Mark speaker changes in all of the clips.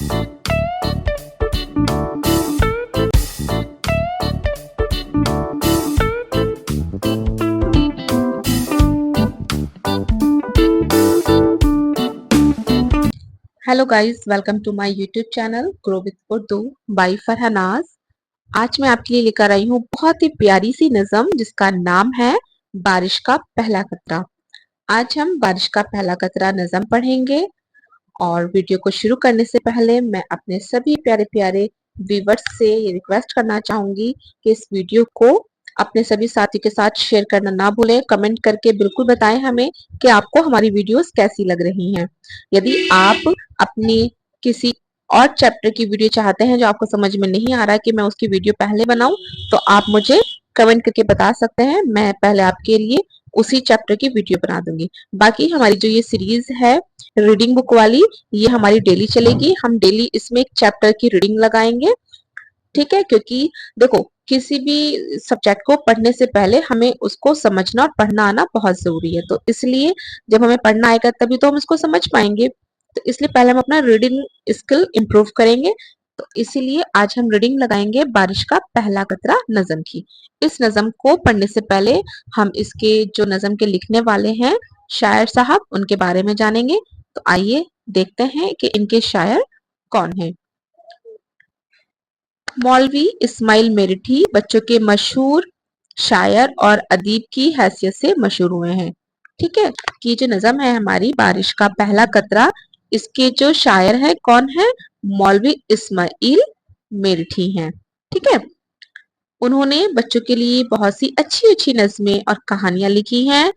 Speaker 1: Hello guys, welcome to my YouTube channel grow with Urdu by Farhanaz. आज मैं आपके लिए लेकर आई हूँ बहुत ही प्यारी सी नज़म जिसका नाम है बारिश का पहला कतरा। आज हम बारिश का पहला कतरा नज़म पढ़ेंगे। और वीडियो को शुरू करने से पहले मैं अपने सभी प्यारे प्यारे व्यूवर्स से ये रिक्वेस्ट करना चाहूंगी कि इस वीडियो को अपने सभी साथी के साथ शेयर करना ना भूलें। कमेंट करके बिल्कुल बताएं हमें कि आपको हमारी वीडियोस कैसी लग रही हैं। यदि आप अपनी किसी और चैप्टर की वीडियो चाहते हैं जो आपको समझ में नहीं आ रहा है कि मैं उसकी वीडियो पहले बनाऊं, तो आप मुझे कमेंट करके बता सकते हैं। मैं पहले आपके लिए उसी चैप्टर की वीडियो बना दूंगी। बाकी हमारी जो ये सीरीज है रीडिंग बुक वाली, ये हमारी डेली चलेगी। हम डेली इसमें एक चैप्टर की रीडिंग लगाएंगे, ठीक है? क्योंकि देखो, किसी भी सब्जेक्ट को पढ़ने से पहले हमें उसको समझना और पढ़ना आना बहुत जरूरी है। तो इसलिए जब हमें पढ़ना आएगा तभी तो हम उसको समझ पाएंगे। तो इसलिए पहले हम अपना रीडिंग स्किल इम्प्रूव करेंगे। तो इसीलिए आज हम रीडिंग लगाएंगे बारिश का पहला कतरा नज़म की। इस नज़म को पढ़ने से पहले हम इसके जो नज़म के लिखने वाले हैं शायर साहब, उनके बारे में जानेंगे। तो आइए देखते हैं कि इनके शायर कौन हैं। मौलवी इस्माइल मेरठी बच्चों के मशहूर शायर और अदीब की हैसियत से मशहूर हुए हैं। ठीक है, कि जो नज़म है हमारी बारिश का पहला कतरा, इसके जो शायर हैं कौन है? मौलवी इस्माइल मेरठी हैं। ठीक है, उन्होंने बच्चों के लिए बहुत सी अच्छी अच्छी नज़में और कहानियां लिखी हैं।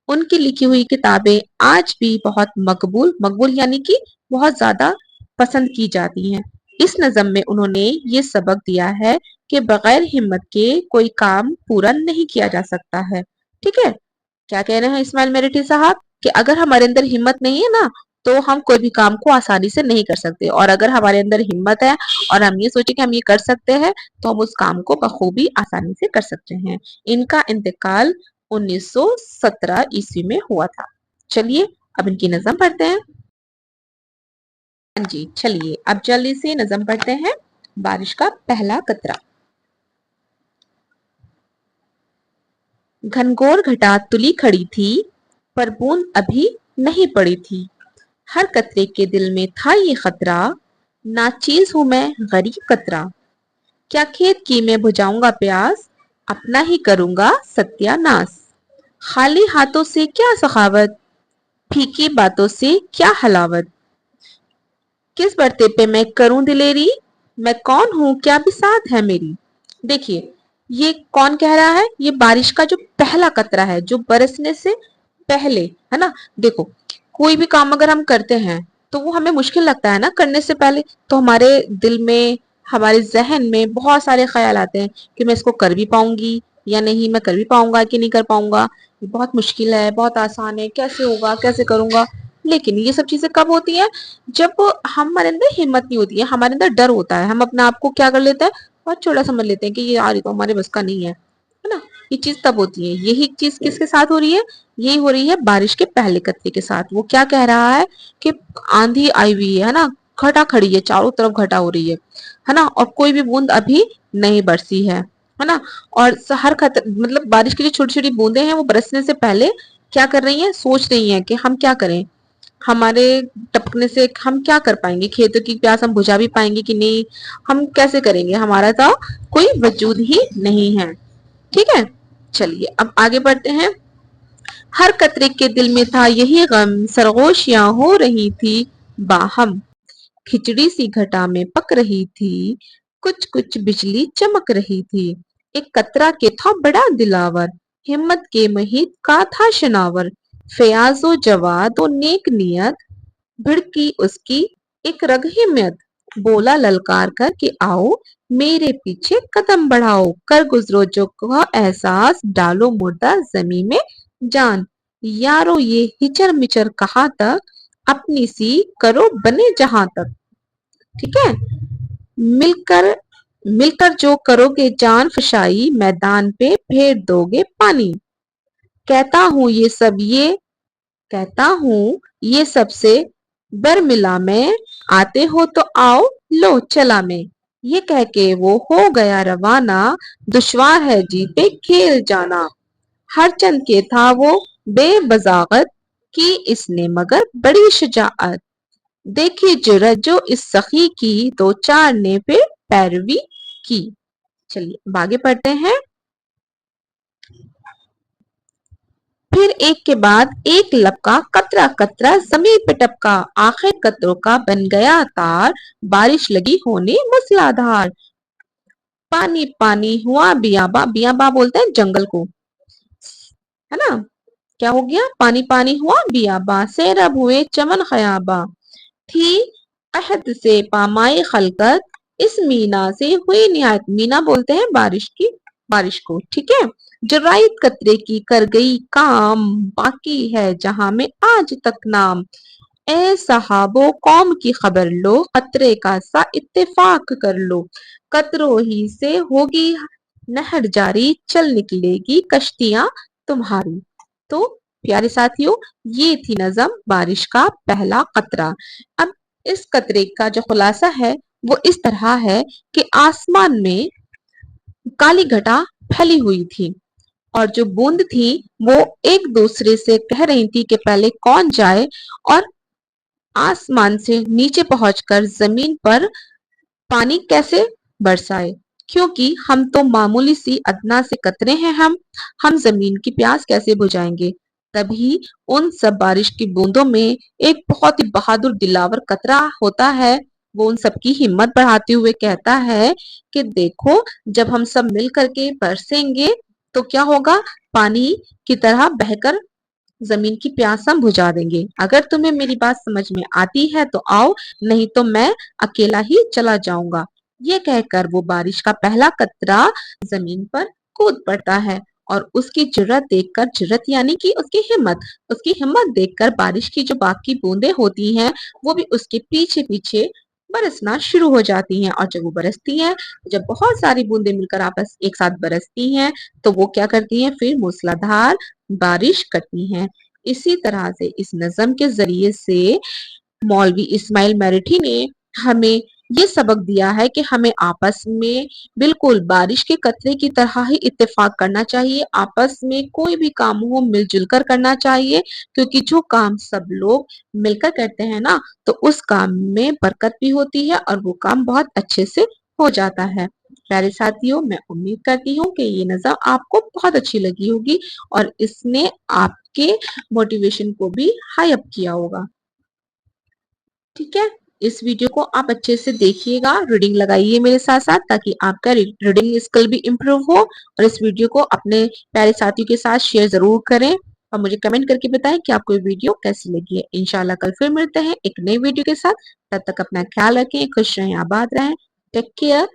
Speaker 1: उनकी लिखी हुई किताबें आज भी बहुत मकबूल मकबूल यानी कि बहुत ज्यादा पसंद की जाती हैं। इस नज़म में उन्होंने ये सबक दिया है कि बगैर हिम्मत के कोई काम पूरा नहीं किया जा सकता है। ठीक है, क्या कह रहे हैं इस्माइल मेरठी साहब कि अगर हमारे अंदर हिम्मत नहीं है ना, तो हम कोई भी काम को आसानी से नहीं कर सकते। और अगर हमारे अंदर हिम्मत है और हम ये सोचे कि हम ये कर सकते हैं, तो हम उस काम को बखूबी आसानी से कर सकते हैं। इनका इंतकाल 1917 ईस्वी में हुआ था। चलिए अब इनकी नज़म पढ़ते हैं। हाँ जी, चलिए अब जल्दी से नज़म पढ़ते हैं। बारिश का पहला कतरा। घनघोर घटा तुली खड़ी थी, पर बूंद अभी नहीं पड़ी थी। हर कतरे के दिल में था ये खतरा, नाचीज हूं मैं गरीब कतरा। क्या खेत की मैं बुझाऊंगा प्यास, अपना ही करूंगा सत्यानाश। खाली हाथों से क्या सखावत, फीकी बातों से क्या हलावत। किस बरते पे मैं करूं दिलेरी, मैं कौन हूं क्या बिसात है मेरी। देखिए, ये कौन कह रहा है? ये बारिश का जो पहला कतरा है, जो बरसने से पहले, है ना। देखो, कोई भी काम अगर हम करते हैं तो वो हमें मुश्किल लगता है ना करने से पहले। तो हमारे दिल में, हमारे जहन में बहुत सारे ख्याल आते हैं कि मैं इसको कर भी पाऊंगी या नहीं, मैं कर भी पाऊंगा कि नहीं कर पाऊंगा, ये बहुत मुश्किल है, बहुत आसान है, कैसे होगा, कैसे करूंगा। लेकिन ये सब चीजें कब होती हैं? जब हमारे अंदर हिम्मत नहीं होती है, हमारे अंदर डर होता है। हम अपने आप को क्या कर लेते हैं, बहुत छोटा समझ लेते हैं कि ये यार ये तो हमारे बस का नहीं है ना। ये चीज तब होती है। यही चीज किसके साथ हो रही है? यही हो रही है बारिश के पहले कतरे के साथ। वो क्या कह रहा है कि आंधी आई हुई है ना, घटा खड़ी है, चारों तरफ घटा हो रही है ना, और कोई भी बूंद अभी नहीं बरसी है ना। और हर खतर मतलब बारिश की जो छोटी छोटी बूंदे हैं वो बरसने से पहले क्या कर रही हैं? सोच रही हैं कि हम क्या करें, हमारे टपकने से हम क्या कर पाएंगे, खेतों की प्यास हम बुझा भी पाएंगे कि नहीं, हम कैसे करेंगे, हमारा तो कोई वजूद ही नहीं है। ठीक है, चलिए अब आगे बढ़ते हैं। हर कतरे के दिल में था यही गम, सरगोशियां हो रही थी बाहम। खिचड़ी सी घटा में पक रही थी, कुछ कुछ बिजली चमक रही थी। एक कतरा के था बड़ा दिलावर, हिम्मत के महित का था शनावर। फयाजो जवाद और नेक नियत, भिड़की उसकी एक रग हिम्मत। बोला ललकार कर कि आओ मेरे पीछे कदम बढ़ाओ, कर गुजरो जो का एहसास, डालो मुर्दा जमी में जान। यारो ये हिचर मिचर कहाँ तक, अपनी सी करो बने जहां तक। ठीक है, मिलकर मिलकर जो करोगे जान फशाई, मैदान पे फेर दोगे पानी। कहता हूँ ये सब ये कहता हूँ ये सबसे बर्मिला में, आते हो तो आओ लो चला मैं। ये कह के वो हो गया रवाना, दुश्वार है जी पे खेल जाना। हर चंद के था वो बेबजागत, की इसने मगर बड़ी शुजाअत। देखी जुर्रत जो इस सखी की, दो चार ने फिर पैरवी की। चलिए अब आगे पढ़ते हैं। फिर एक के बाद एक लपका, कतरा कतरा जमीन पे टपका। आखिर कतरों का बन गया तार, बारिश लगी होने मूसलाधार। पानी पानी हुआ बियाबा, बियाबा बोलते हैं जंगल को, है ना। क्या हो गया? पानी पानी हुआ बियाबा, सैरब हुए चमन खयाबा। थी अहद से पामाए खलकत, इस मीना से हुई निहायत। मीना बोलते हैं बारिश की, बारिश को, ठीक है। जराइत कतरे की कर गई काम, बाकी है जहां में आज तक नाम। ए सहाबो कौम की खबर लो, कतरे का सा इत्तेफाक कर लो। कतरों ही से होगी नहर जारी, चल निकलेगी कश्तियां तुम्हारी। तो प्यारे साथियों, ये थी नज़म बारिश का पहला कतरा। अब इस कतरे का जो खुलासा है वो इस तरह है कि आसमान में काली घटा फैली हुई थी और जो बूंद थी वो एक दूसरे से कह रही थी कि पहले कौन जाए और आसमान से नीचे पहुंचकर जमीन पर पानी कैसे बरसाए। क्योंकि हम तो मामूली सी अदना से कतरे हैं, हम जमीन की प्यास कैसे बुझाएंगे। तभी उन सब बारिश की बूंदों में एक बहुत ही बहादुर दिलावर कतरा होता है। वो उन सबकी हिम्मत बढ़ाते हुए कहता है कि देखो, जब हम सब मिल करके बरसेंगे तो क्या होगा, पानी की तरह बहकर जमीन की प्यास हम बुझा देंगे। अगर तुम्हें मेरी बात समझ में आती है तो आओ, नहीं तो मैं अकेला ही चला जाऊंगा। ये कहकर वो बारिश का पहला कतरा जमीन पर कूद पड़ता है और उसकी जुर्रत देखकर, जुर्रत यानी कि उसकी हिम्मत देखकर बारिश की जो बाकी बूंदें होती हैं वो भी उसके पीछे पीछे बरसना शुरू हो जाती हैं। और जब वो बरसती हैं, जब बहुत सारी बूंदें मिलकर आपस एक साथ बरसती हैं तो वो क्या करती हैं, फिर मूसलाधार बारिश करती हैं। इसी तरह से इस नज़म के जरिए से मौलवी इस्माइल मेरिठी ने हमें ये सबक दिया है कि हमें आपस में बिल्कुल बारिश के कतरे की तरह ही इत्तेफाक करना चाहिए। आपस में कोई भी काम हो मिलजुल कर करना चाहिए, क्योंकि जो काम सब लोग मिलकर करते हैं ना, तो उस काम में बरकत भी होती है और वो काम बहुत अच्छे से हो जाता है। प्यारे साथियों, मैं उम्मीद करती हूँ कि ये नज़म आपको बहुत अच्छी लगी होगी और इसने आपके मोटिवेशन को भी हाई अप किया होगा। ठीक है, इस वीडियो को आप अच्छे से देखिएगा, रीडिंग लगाइए मेरे साथ साथ, ताकि आपका रीडिंग स्किल भी इम्प्रूव हो। और इस वीडियो को अपने प्यारे साथियों के साथ शेयर जरूर करें और मुझे कमेंट करके बताएं कि आपको ये वीडियो कैसी लगी है। इंशाल्लाह कल फिर मिलते हैं एक नई वीडियो के साथ। तब तक अपना ख्याल रखें, खुश रहें, आबाद रहें। Take care.